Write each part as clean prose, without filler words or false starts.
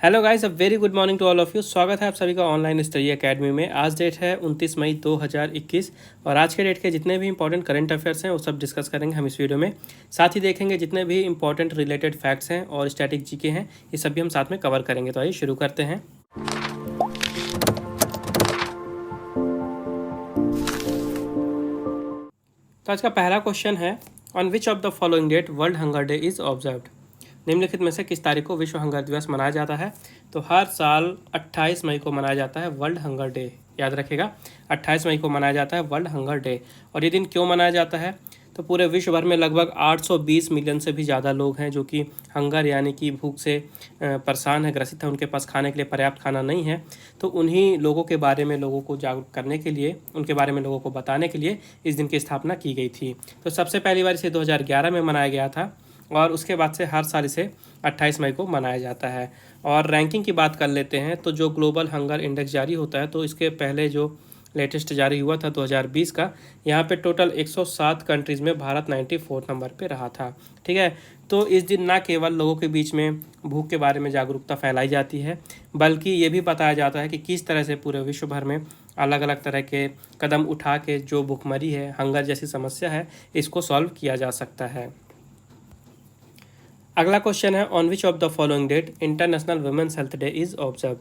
Hello guys, a very good morning to all of you. स्वागत है आप सभी का ऑनलाइन स्टडी एकेडमी में। आज डेट है 29 मई 2021 और आज के डेट के जितने भी इंपॉर्टेंट करंट अफेयर्स हैं वो सब डिस्कस करेंगे हम इस वीडियो में। साथ ही देखेंगे जितने भी इंपॉर्टेंट रिलेटेड फैक्ट्स हैं और स्टैटिक जीके हैं, ये सब भी हम साथ में कवर करेंगे। तो आइए शुरू करते हैं। तो आज का पहला क्वेश्चन है, on which of the following date world hunger day is observed. निम्नलिखित में से किस तारीख को विश्व हंगर दिवस मनाया जाता है। तो हर साल 28 मई को मनाया जाता है वर्ल्ड हंगर डे। याद रखिएगा, 28 मई को मनाया जाता है वर्ल्ड हंगर डे। और ये दिन क्यों मनाया जाता है? तो पूरे विश्व भर में लगभग 820 मिलियन से भी ज़्यादा लोग हैं जो कि हंगर यानी कि भूख से परेशान है, ग्रसित है, उनके पास खाने के लिए पर्याप्त खाना नहीं है। तो उन्हीं लोगों के बारे में लोगों को जागरूक करने के लिए, उनके बारे में लोगों को बताने के लिए इस दिन की स्थापना की गई थी। तो सबसे पहली बार इसे 2011 में मनाया गया था और उसके बाद से हर साल इसे 28 मई को मनाया जाता है। और रैंकिंग की बात कर लेते हैं तो जो ग्लोबल हंगर इंडेक्स जारी होता है, तो इसके पहले जो लेटेस्ट जारी हुआ था 2020 का, यहाँ पे टोटल 107 कंट्रीज़ में भारत 94 नंबर पे रहा था। ठीक है, तो इस दिन ना केवल लोगों के बीच में भूख के बारे में जागरूकता फैलाई जाती है, बल्कि ये भी बताया जाता है कि किस तरह से पूरे विश्व भर में अलग अलग तरह के कदम उठा के जो भूखमरी है, हंगर जैसी समस्या है, इसको सॉल्व किया जा सकता है। अगला क्वेश्चन है, on which of the following date international women's health day is observed.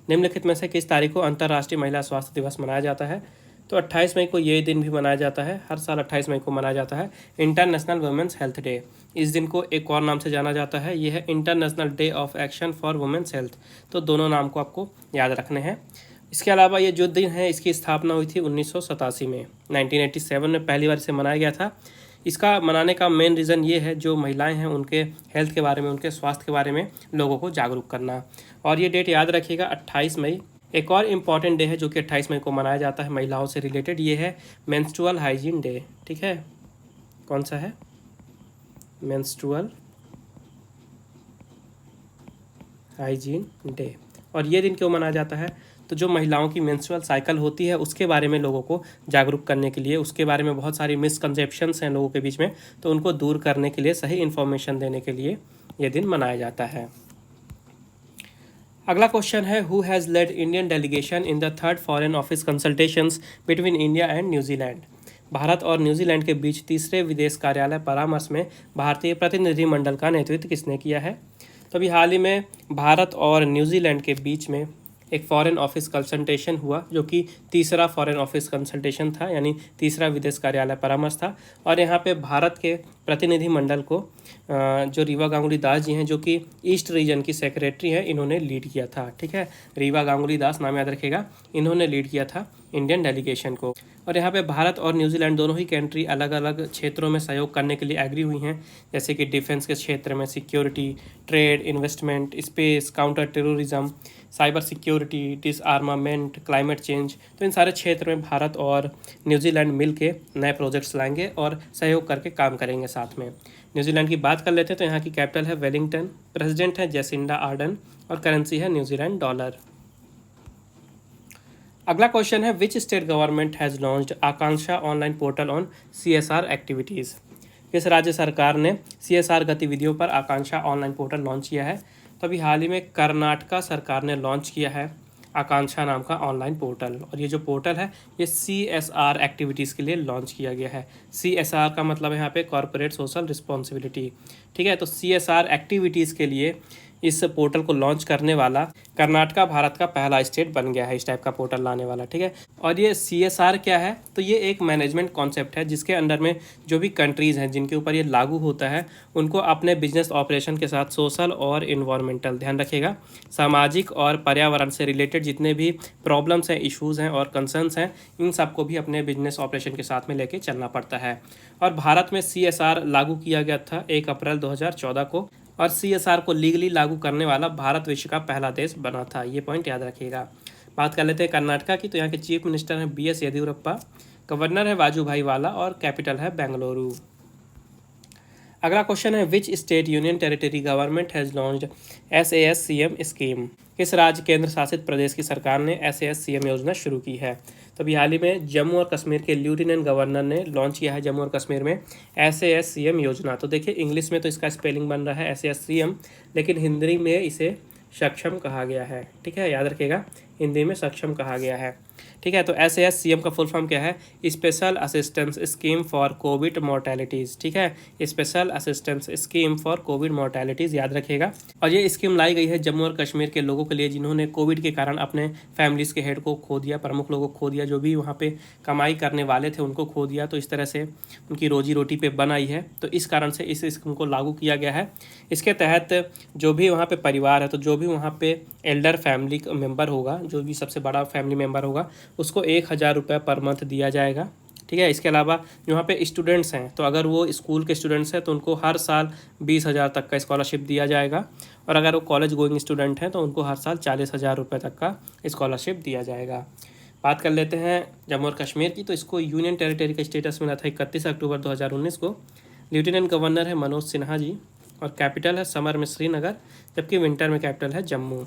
निम्नलिखित में से किस तारीख को अंतर्राष्ट्रीय महिला स्वास्थ्य दिवस मनाया जाता है। तो 28 मई को ये दिन भी मनाया जाता है। हर साल 28 मई को मनाया जाता है इंटरनेशनल वुमेन्स हेल्थ डे। इस दिन को एक और नाम से जाना जाता है, ये है international day of action for women's health. तो दोनों नाम को आपको याद रखने हैं। इसके अलावा ये जो दिन है, इसकी स्थापना हुई थी 1987 में। 1987 में पहली बार इसे मनाया गया था। इसका मनाने का मेन रीज़न ये है, जो महिलाएं हैं उनके हेल्थ के बारे में, उनके स्वास्थ्य के बारे में लोगों को जागरूक करना। और ये डेट याद रखिएगा, 28 मई। एक और इम्पॉर्टेंट डे है जो कि 28 मई को मनाया जाता है महिलाओं से रिलेटेड, ये है मेंस्ट्रुअल हाइजीन डे। ठीक है, कौन सा है? Menstrual hygiene day. और ये दिन क्यों मनाया जाता है? तो जो महिलाओं की मेंस्ट्रुअल साइकिल होती है उसके बारे में लोगों को जागरूक करने के लिए, उसके बारे में बहुत सारी मिसकंसेप्शंस हैं लोगों के बीच में, तो उनको दूर करने के लिए, सही इन्फॉर्मेशन देने के लिए ये दिन मनाया जाता है। अगला क्वेश्चन है, who has led Indian delegation in the third foreign office consultations between India and New Zealand. Bharat और न्यूजीलैंड के बीच तीसरे विदेश कार्यालय परामर्श में भारतीय प्रतिनिधिमंडल का नेतृत्व किसने किया है? तो अभी हाल ही में भारत और न्यूजीलैंड के बीच में एक फॉरेन ऑफिस कंसल्टेशन हुआ, जो कि तीसरा फॉरेन ऑफिस कंसल्टेशन था, यानी तीसरा विदेश कार्यालय परामर्श था। और यहाँ पे भारत के प्रतिनिधिमंडल को जो रीवा गांगुली दास जी हैं, जो कि ईस्ट रीजन की सेक्रेटरी हैं, इन्होंने लीड किया था। ठीक है, रीवा गांगुली दास नाम याद रखेगा, इन्होंने लीड किया था इंडियन डेलीगेशन को। और यहाँ पे भारत और न्यूजीलैंड दोनों ही कंट्री अलग अलग क्षेत्रों में सहयोग करने के लिए एग्री हुई हैं, जैसे कि डिफेंस के क्षेत्र में security, trade, investment, space, counter terrorism, cyber security, डिसआर्मामेंट, climate change. तो इन सारे क्षेत्र में भारत और न्यूजीलैंड मिल के नए प्रोजेक्ट्स लाएंगे और सहयोग करके काम करेंगे साथ में। न्यूजीलैंड की बात कर लेते हैं तो यहाँ की कैपिटल है वेलिंगटन, प्रेसिडेंट है जेसिंडा आर्डन और करेंसी है न्यूजीलैंड डॉलर। अगला क्वेश्चन है, which state government has launched Akanksha online portal on CSR activities. किस राज्य सरकार ने CSR गतिविधियों पर आकांक्षा ऑनलाइन पोर्टल लॉन्च किया है? तो अभी हाल ही में कर्नाटका सरकार ने लॉन्च किया है आकांक्षा नाम का ऑनलाइन पोर्टल। और ये जो पोर्टल है, ये CSR एक्टिविटीज़ के लिए लॉन्च किया गया है। CSR का मतलब है यहाँ पे कॉर्पोरेट सोशल रिस्पॉन्सिबिलिटी। ठीक है, तो CSR एक्टिविटीज़ के लिए इस पोर्टल को लॉन्च करने वाला कर्नाटका भारत का पहला स्टेट बन गया है इस टाइप का पोर्टल लाने वाला। ठीक है, और ये CSR क्या है? तो ये एक मैनेजमेंट कॉन्सेप्ट है जिसके अंडर में जो भी कंट्रीज़ हैं जिनके ऊपर ये लागू होता है, उनको अपने बिजनेस ऑपरेशन के साथ सोशल और इन्वायरमेंटल, ध्यान रखिएगा, सामाजिक और पर्यावरण से रिलेटेड जितने भी प्रॉब्लम्स हैं, इश्यूज़ हैं और कंसर्न्स हैं, इन सबको भी अपने बिजनेस ऑपरेशन के साथ में लेके चलना पड़ता है। और भारत में CSR लागू किया गया था 1 अप्रैल 2014 को, और CSR को लीगली लागू करने वाला भारत विश्व का पहला देश बना था। ये पॉइंट याद रखिएगा। बात कर लेते हैं कर्नाटका की, तो यहाँ के चीफ मिनिस्टर हैं BS येदियुरप्पा, गवर्नर है वाजूभाई वाला और कैपिटल है बेंगलुरु। अगला क्वेश्चन है, which state union territory government has launched SASCM scheme. किस राज्य केंद्र शासित प्रदेश की सरकार ने SASCM योजना शुरू की है? तो अभी हाल ही में जम्मू और कश्मीर के लेफ्टिनेंट गवर्नर ने लॉन्च किया है जम्मू और कश्मीर में SASCM योजना। तो देखिए, इंग्लिश में तो इसका स्पेलिंग बन रहा है SASCM, लेकिन हिंदी में इसे सक्षम कहा गया है। ठीक है, याद रखिएगा, हिंदी में सक्षम कहा गया है। ठीक है, तो SASCM का फुल फॉर्म क्या है? Special assistance scheme for COVID mortalities. ठीक है, special assistance scheme for COVID mortalities, याद रखिएगा। और ये स्कीम लाई गई है जम्मू और कश्मीर के लोगों के लिए जिन्होंने कोविड के कारण अपने फैमिलीज़ के हेड को खो दिया, प्रमुख लोगों को खो दिया, जो भी वहाँ पे कमाई करने वाले थे उनको खो दिया। तो इस तरह से उनकी रोजी रोटी पे बन आई है, तो इस कारण से इस स्कीम को लागू किया गया है। इसके तहत जो भी वहाँ पे परिवार है, तो जो भी वहाँ पे एल्डर फैमिली मेम्बर होगा, जो भी सबसे बड़ा फैमिली मेम्बर होगा, उसको 1,000 रुपये पर मंथ दिया जाएगा। ठीक है, इसके अलावा जो वहाँ पे स्टूडेंट्स हैं, तो अगर वो स्कूल के स्टूडेंट्स हैं तो उनको हर साल 20,000 तक का स्कॉलरशिप दिया जाएगा। और अगर वो कॉलेज गोइंग स्टूडेंट हैं तो उनको हर साल 40,000 रुपये तक का स्कॉलरशिप दिया जाएगा। बात कर लेते हैं जम्मू और कश्मीर की, तो इसको यूनियन टेरिटरी का स्टेटस मिला था 31 अक्टूबर 2019 को। लेफ्टिनेंट गवर्नर है मनोज सिन्हा जी, और कैपिटल है समर में श्रीनगर, जबकि विंटर में कैपिटल है जम्मू।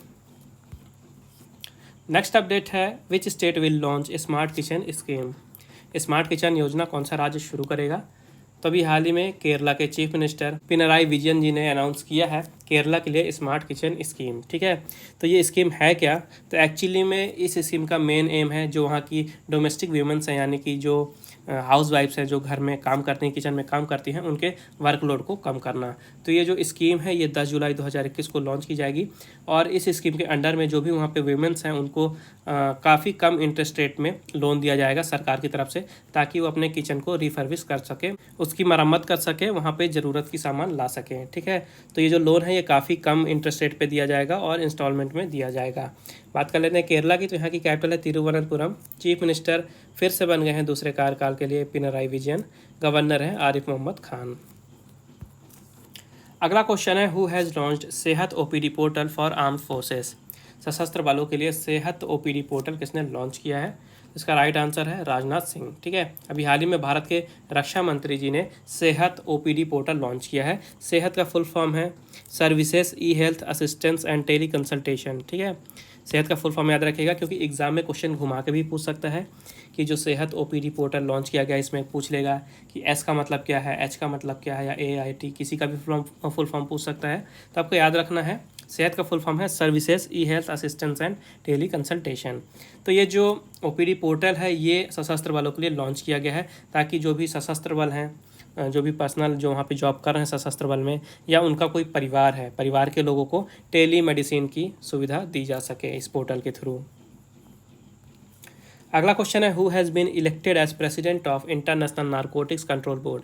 नेक्स्ट अपडेट है, which state will launch smart kitchen scheme. Smart kitchen योजना कौन सा राज्य शुरू करेगा? तो अभी हाल ही में केरला के चीफ मिनिस्टर पिनराई विजयन जी ने अनाउंस किया है केरला के लिए स्मार्ट किचन स्कीम। ठीक है, तो ये स्कीम है क्या? तो एक्चुअली में इस स्कीम का मेन एम है जो वहाँ की डोमेस्टिक वीमेंस हैं, यानी कि जो हाउस वाइफ्स हैं, जो घर में काम करती हैं, किचन में काम करती हैं, उनके वर्कलोड को कम करना। तो ये जो स्कीम है ये 10 जुलाई 2021 को लॉन्च की जाएगी। और इस स्कीम के अंडर में जो भी वहाँ पे वीमेंस हैं उनको काफ़ी कम इंटरेस्ट रेट में लोन दिया जाएगा सरकार की तरफ से, ताकि वो अपने किचन को रिफर्बिश कर सके, उसकी मरम्मत कर सके, वहाँ पे ज़रूरत की सामान ला सकें। ठीक है, तो ये जो लोन है ये काफ़ी कम इंटरेस्ट रेट पे दिया जाएगा और इंस्टॉलमेंट में दिया जाएगा। बात कर लेते हैं केरला की, तो यहाँ की कैपिटल है तिरुवनंतपुरम। चीफ मिनिस्टर फिर से बन गए हैं दूसरे कार्यकाल के लिए पिनराई विजयन। गवर्नर हैं आरिफ मोहम्मद खान। अगला क्वेश्चन है, हु हैज़ लॉन्च्ड सेहत OPD portal for armed forces. सशस्त्र बलों के लिए सेहत OPD पोर्टल किसने लॉन्च किया है? इसका राइट आंसर है राजनाथ सिंह। ठीक है, अभी हाल ही में भारत के रक्षा मंत्री जी ने सेहत OPD पोर्टल लॉन्च किया है। सेहत का फुल फॉर्म है services e health assistance and tele consultation. ठीक है, सेहत का फुल फॉर्म याद रखिएगा, क्योंकि एग्जाम में क्वेश्चन घुमा के भी पूछ सकता है कि जो सेहत OPD पोर्टल लॉन्च किया गया इसमें पूछ लेगा कि एस का मतलब क्या है, एच का मतलब क्या है, या AIT किसी का भी फुल फॉर्म पूछ सकता है। तो आपको याद रखना है सेहत का फुल फॉर्म है services e health assistance and tele consultation. तो ये जो OPD पोर्टल है ये सशस्त्र बलों के लिए लॉन्च किया गया है, ताकि जो भी सशस्त्र बल हैं, जो भी पर्सनल जो वहाँ पे जॉब कर रहे हैं सशस्त्र बल में, या उनका कोई परिवार है, परिवार के लोगों को टेली मेडिसिन की सुविधा दी जा सके इस पोर्टल के थ्रू। अगला क्वेश्चन है, who has been elected as president of international narcotics control board.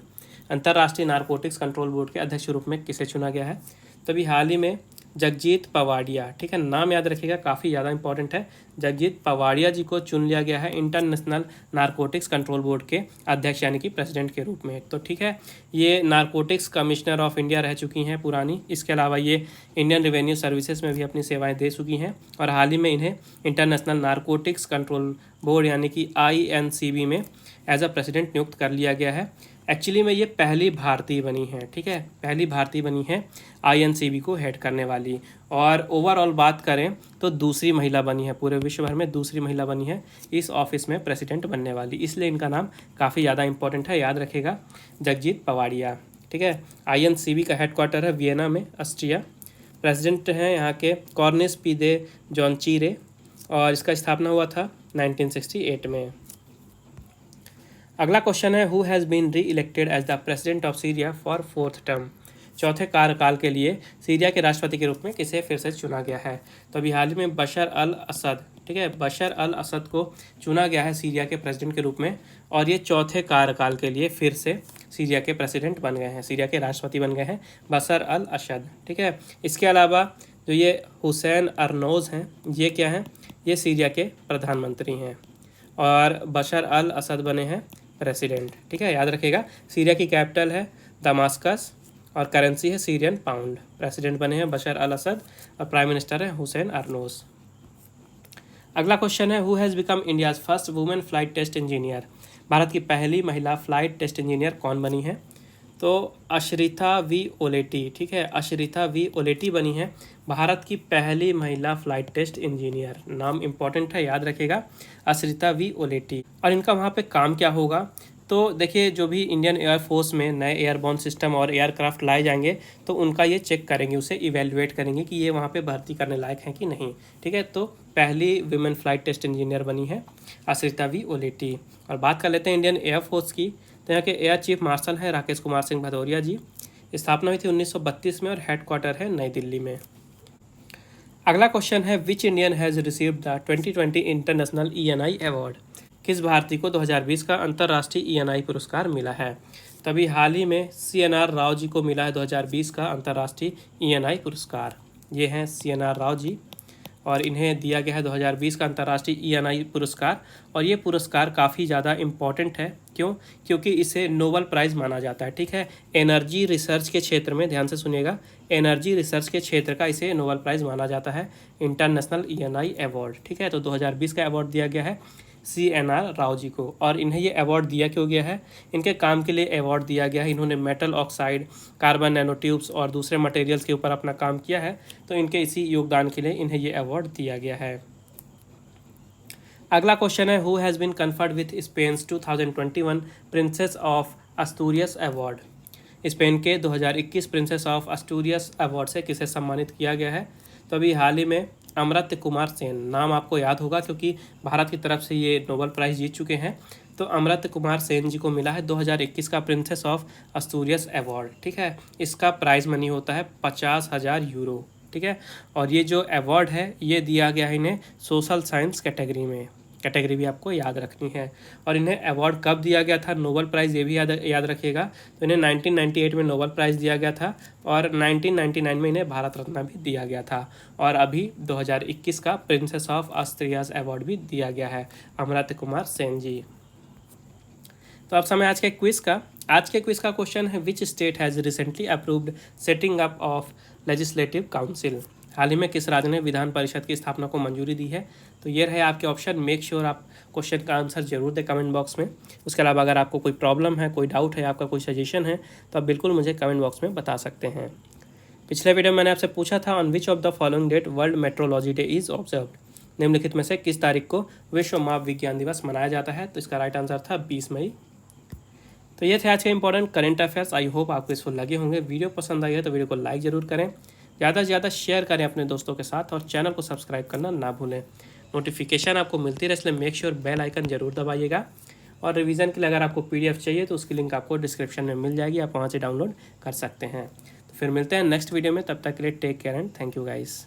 अंतर्राष्ट्रीय नारकोटिक्स कंट्रोल बोर्ड के अध्यक्ष रूप में किसे चुना गया है? तो अभी हाल ही में जगजीत पवाडिया, ठीक है, नाम याद रखिएगा, काफ़ी ज़्यादा इंपॉर्टेंट है। जगजीत पवाडिया जी को चुन लिया गया है इंटरनेशनल नारकोटिक्स कंट्रोल बोर्ड के अध्यक्ष यानी कि प्रेसिडेंट के रूप में। तो ठीक है, ये नारकोटिक्स कमिश्नर ऑफ इंडिया रह चुकी हैं पुरानी। इसके अलावा ये इंडियन रेवेन्यू सर्विसेज में भी अपनी सेवाएं दे चुकी हैं, और हाल ही में इन्हें इंटरनेशनल नारकोटिक्स कंट्रोल बोर्ड यानी कि INCB में एज अ प्रेसिडेंट नियुक्त कर लिया गया है। एक्चुअली में ये पहली भारतीय बनी है। ठीक है, पहली भारतीय बनी है INCB को हेड करने वाली। और ओवरऑल बात करें तो दूसरी महिला बनी है, पूरे विश्व भर में दूसरी महिला बनी है इस ऑफिस में प्रेसिडेंट बनने वाली, इसलिए इनका नाम काफ़ी ज़्यादा इंपॉर्टेंट है, याद रखेगा, जगजीत पवाडिया। ठीक है, INCB का हेडक्वार्टर है वियना में, ऑस्ट्रिया। प्रेसिडेंट हैं यहाँ के कॉर्नेस पी दे जॉनचीरे, और इसका स्थापना हुआ था 1968 में। अगला क्वेश्चन है, who has been re elected as the president of Syria for 4th term. चौथे कार्यकाल के लिए सीरिया के राष्ट्रपति के रूप में किसे फिर से चुना गया है? तो अभी हाल ही में बशर अल असद, ठीक है, बशर अल असद को चुना गया है सीरिया के प्रेसिडेंट के रूप में, और ये चौथे कार्यकाल के लिए फिर से सीरिया के प्रेसिडेंट बन गए हैं, सीरिया के राष्ट्रपति बन गए हैं बशर अल असद। ठीक है, इसके अलावा जो ये हुसैन अरनौज हैं, ये क्या हैं? ये सीरिया के प्रधानमंत्री हैं, और बशर अल असद बने हैं प्रेसिडेंट। ठीक है, याद रखिएगा, सीरिया की कैपिटल है दमास्कस और करेंसी है सीरियन पाउंड। प्रेसिडेंट बने हैं बशर अल असद और प्राइम मिनिस्टर है हुसैन अरनौज। अगला क्वेश्चन है, who has become India's first women flight test engineer. Bharat की पहली महिला फ्लाइट टेस्ट इंजीनियर कौन बनी है? तो अशरिता वी ओलेटी। ठीक है, अशरिता वी ओलेटी बनी है भारत की पहली महिला फ्लाइट टेस्ट इंजीनियर। नाम इंपॉर्टेंट है, याद रखेगा, अशरिता वी ओलेटी। और इनका वहाँ पे काम क्या होगा? तो देखिए जो भी इंडियन एयरफोर्स में नए एयरबॉर्न सिस्टम और एयरक्राफ्ट लाए जाएंगे तो उनका ये चेक करेंगे, उसे इवेल्युएट करेंगे कि ये वहाँ पे भर्ती करने लायक हैं कि नहीं। ठीक है, तो पहली विमेन फ्लाइट टेस्ट इंजीनियर बनी है आश्रिता वी ओलेटी। और बात कर लेते हैं इंडियन एयरफोर्स की, तो यहाँ के एयर चीफ मार्शल हैं राकेश कुमार सिंह भदौरिया जी। स्थापना हुई थी 1932 में और हेडक्वार्टर है नई दिल्ली में। अगला क्वेश्चन है which Indian has received the 2020 international ENI award. किस भारतीय को 2020 का अंतर्राष्ट्रीय ENI पुरस्कार मिला है। तभी हाल ही में CNR राव जी को मिला है 2020 का अंतर्राष्ट्रीय ENI पुरस्कार। ये हैं CNR राव जी और इन्हें दिया गया है 2020 का अंतर्राष्ट्रीय ENI पुरस्कार। और ये पुरस्कार काफ़ी ज़्यादा इम्पॉर्टेंट है, क्यों? क्योंकि इसे नोबल प्राइज़ माना जाता है। ठीक है, एनर्जी रिसर्च के क्षेत्र में, ध्यान से सुनिएगा, एनर्जी रिसर्च के क्षेत्र का इसे नोबल प्राइज़ माना जाता है, इंटरनेशनल ENI अवार्ड। ठीक है, तो 2020 का अवार्ड दिया गया है CNR राव जी को। और इन्हें ये अवार्ड दिया क्यों गया है? इनके काम के लिए अवार्ड दिया गया है। इन्होंने metal oxide, carbon nano tubes और दूसरे मटेरियल्स के ऊपर अपना काम किया है, तो इनके इसी योगदान के लिए इन्हें ये अवार्ड दिया गया है। अगला क्वेश्चन है who has been conferred with Spain's 2021 princess of Asturias award. Spain के 2021 प्रिंसेस ऑफ अस्तूरियस अवार्ड से किसे सम्मानित किया गया है। तो अभी हाल ही में अमर्त्य कुमार सेन, नाम आपको याद होगा क्योंकि भारत की तरफ से ये नोबेल प्राइज़ जीत चुके हैं। तो अमर्त्य कुमार सेन जी को मिला है 2021 का प्रिंसेस ऑफ अस्तूरियस अवार्ड। ठीक है, इसका प्राइज़ मनी होता है 50,000 यूरो। ठीक है, और ये जो अवार्ड है ये दिया गया है इन्हें सोशल साइंस कैटेगरी में। कैटेगरी भी आपको याद रखनी है। और इन्हें अवार्ड कब दिया गया था, नोबेल प्राइज़ ये भी याद रखिएगा। तो इन्हें 1998 में नोबेल प्राइज़ दिया गया था और 1999 में इन्हें भारत रत्न भी दिया गया था। और अभी 2021 का प्रिंसेस ऑफ अस्तूरियस अवार्ड भी दिया गया है अमर्त्य कुमार सेन जी। तो अब समय आज के क्विज़ का। आज के क्विज़ का क्वेश्चन है which state has recently approved setting up of legislative council. हाल ही में किस राज्य ने विधान परिषद की स्थापना को मंजूरी दी है। तो ये रहे आपके ऑप्शन। मेक श्योर आप क्वेश्चन का आंसर जरूर दें कमेंट बॉक्स में। उसके अलावा अगर आपको कोई प्रॉब्लम है, कोई डाउट है, आपका कोई सजेशन है तो आप बिल्कुल मुझे कमेंट बॉक्स में बता सकते हैं। पिछले वीडियो में मैंने आपसे पूछा था on which of the following date world metrology day is observed. निम्नलिखित में से किस तारीख को विश्व माप विज्ञान दिवस मनाया जाता है। तो इसका राइट आंसर था 20 मई। तो ये थे आज के important current affairs. I hope आपको इसको लगे होंगे। वीडियो पसंद आई है तो वीडियो को लाइक ज़रूर करें, ज़्यादा से ज़्यादा शेयर करें अपने दोस्तों के साथ और चैनल को सब्सक्राइब करना ना भूलें। नोटिफिकेशन आपको मिलती रहे इसलिए मेक श्योर बेल आइकन जरूर दबाइएगा। और रिवीजन के लिए अगर आपको PDF चाहिए तो उसकी लिंक आपको डिस्क्रिप्शन में मिल जाएगी, आप वहाँ से डाउनलोड कर सकते हैं। तो फिर मिलते हैं नेक्स्ट वीडियो में, तब तक के लिए take care and thank you guys.